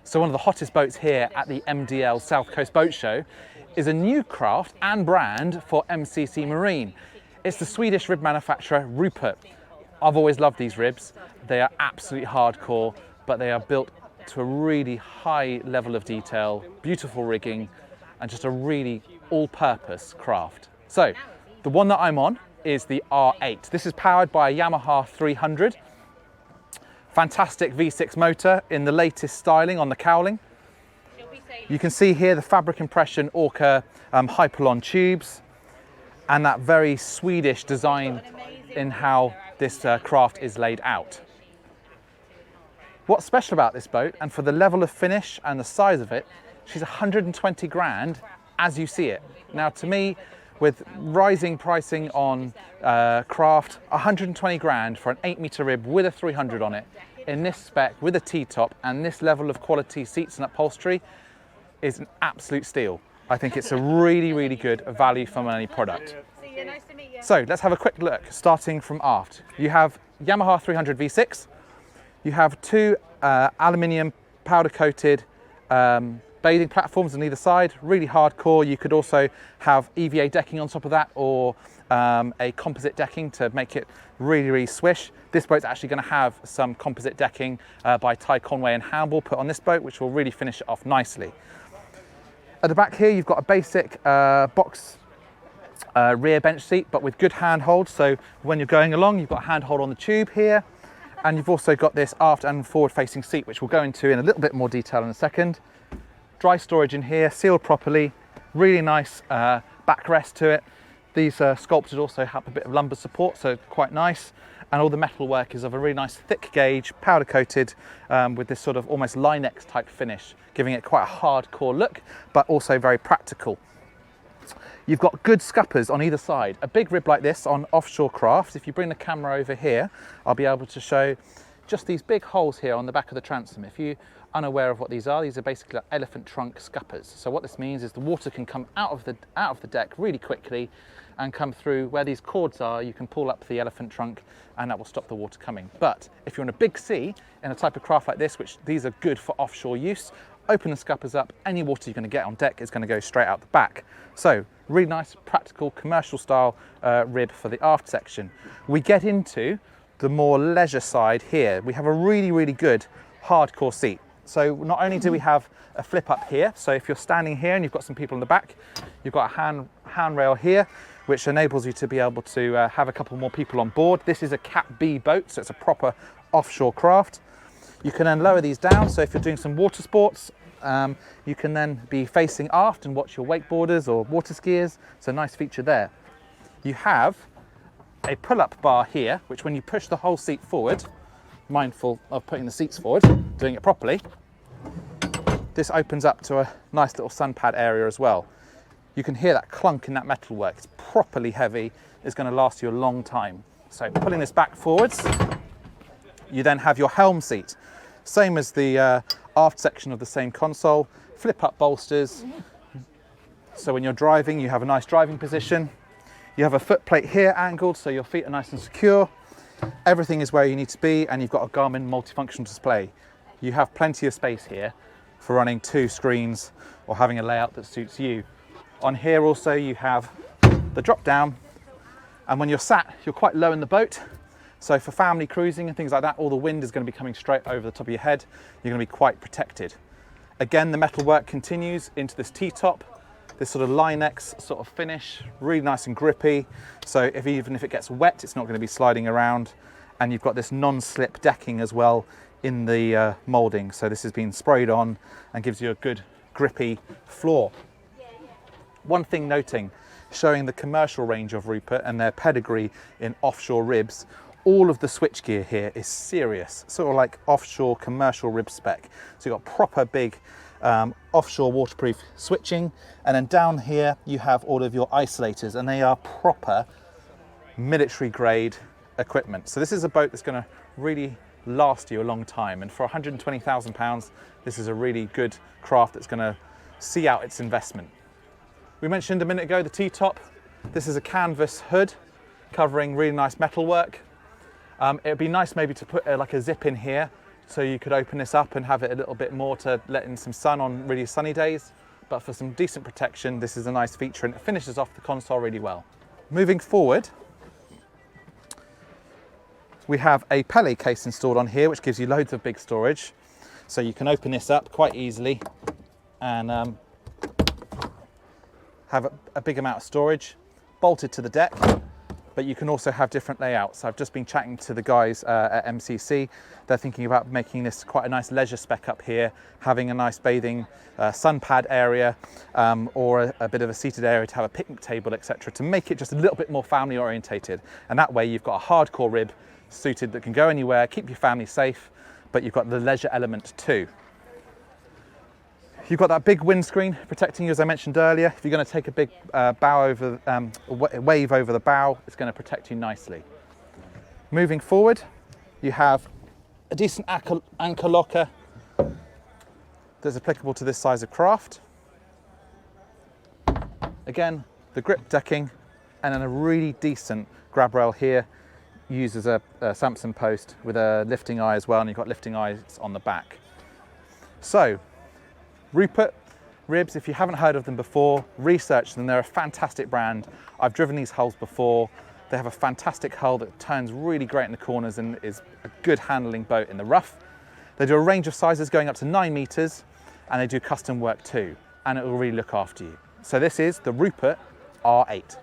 So one of the hottest boats here at the MDL South Coast Boat Show is a new craft and brand for MCC Marine. It's the Swedish rib manufacturer Rupert. I've always loved these ribs. They are absolutely hardcore, but they are built to a really high level of detail, beautiful rigging, and just a really all-purpose craft. So the one that I'm on is the R8. This is powered by a Yamaha 300. Fantastic V6 motor in the latest styling on the cowling. You can see here the fabric impression Orca Hyperlon tubes and that very Swedish design in how this craft is laid out. What's special about this boat, and for the level of finish and the size of it, she's 120 grand as you see it. Now to me, with rising pricing on craft, 120 grand for an 8-meter rib with a 300 on it, in this spec, with a T-top and this level of quality seats and upholstery is an absolute steal. I think it's a really, really good value for money product. So let's have a quick look, starting from aft. You have Yamaha 300 V6, you have two aluminium powder-coated bathing platforms on either side, really hardcore. You could also have EVA decking on top of that, or a composite decking to make it really, really swish. This boat's actually going to have some composite decking by Ty Conway and Hamble put on this boat, which will really finish it off nicely. At the back here, you've got a basic box rear bench seat, but with good handhold. So when you're going along, you've got a handhold on the tube here, and you've also got this aft and forward-facing seat, which we'll go into in a little bit more detail in a second. Dry storage in here, sealed properly, really nice backrest to it. These sculptures also have a bit of lumbar support, so quite nice. And all the metalwork is of a really nice thick gauge, powder coated, with this sort of almost Linex type finish, giving it quite a hardcore look, but also very practical. You've got good scuppers on either side. A big rib like this on offshore craft, if you bring the camera over here, I'll be able to show just these big holes here on the back of the transom. If you're unaware of what these are basically elephant trunk scuppers. So what this means is the water can come out of the deck really quickly and come through where these cords are. You can pull up the elephant trunk and that will stop the water coming. But if you're in a big sea in a type of craft like this, which these are good for offshore use, open the scuppers up, any water you're going to get on deck is going to go straight out the back. So really nice, practical, commercial style rib for the aft section. We get into the more leisure side here. We have a really, really good hardcore seat. So not only do we have a flip up here, so if you're standing here and you've got some people in the back, you've got a handrail here, which enables you to be able to have a couple more people on board. This is a Cat B boat, so it's a proper offshore craft. You can then lower these down, so if you're doing some water sports, you can then be facing aft and watch your wakeboarders or water skiers. It's a nice feature there. You have a pull-up bar here, which when you push the whole seat forward, mindful of putting the seats forward, doing it properly, this opens up to a nice little sun pad area as well. You can hear that clunk in that metalwork. It's properly heavy. It's going to last you a long time. So pulling this back forwards, you then have your helm seat. Same as the aft section of the same console, flip up bolsters. So when you're driving, you have a nice driving position. You have a foot plate here angled, so your feet are nice and secure. Everything is where you need to be, and you've got a Garmin multifunction display. You have plenty of space here for running 2 screens or having a layout that suits you. On here also you have the drop down, and when you're sat, you're quite low in the boat. So for family cruising and things like that, all the wind is going to be coming straight over the top of your head. You're going to be quite protected. Again, the metalwork continues into this T-top, this sort of Linex sort of finish, really nice and grippy. So even if it gets wet, it's not going to be sliding around. And you've got this non-slip decking as well in the moulding. So this has been sprayed on and gives you a good grippy floor. One thing noting, showing the commercial range of Rupert and their pedigree in offshore ribs, all of the switchgear here is serious, sort of like offshore commercial rib spec. So you've got proper big offshore waterproof switching, and then down here you have all of your isolators, and they are proper military grade equipment. So this is a boat that's going to really last you a long time, and for £120,000 this is a really good craft that's going to see out its investment. We mentioned a minute ago the T-top. This is a canvas hood covering really nice metalwork. It would be nice maybe to put like a zip in here So you could open this up and have it a little bit more to let in some sun on really sunny days. But for some decent protection, this is a nice feature and it finishes off the console really well. Moving forward, we have a Pele case installed on here, which gives you loads of big storage. So you can open this up quite easily and have a big amount of storage bolted to the deck. But you can also have different layouts. I've just been chatting to the guys at MCC. They're thinking about making this quite a nice leisure spec up here, having a nice bathing sun pad area or a bit of a seated area to have a picnic table, etc., to make it just a little bit more family orientated. And that way you've got a hardcore rib suited that can go anywhere, keep your family safe, but you've got the leisure element too. You've got that big windscreen protecting you, as I mentioned earlier. If you're going to take a big wave over the bow, it's going to protect you nicely. Moving forward, you have a decent anchor locker that's applicable to this size of craft. Again, the grip decking, and then a really decent grab rail here, used as a Samson post with a lifting eye as well, and you've got lifting eyes on the back. So, Rupert ribs, if you haven't heard of them before, research them. They're a fantastic brand. I've driven these hulls before. They have a fantastic hull that turns really great in the corners and is a good handling boat in the rough. They do a range of sizes going up to 9 meters, and they do custom work too, and it will really look after you. So this is the Rupert R8.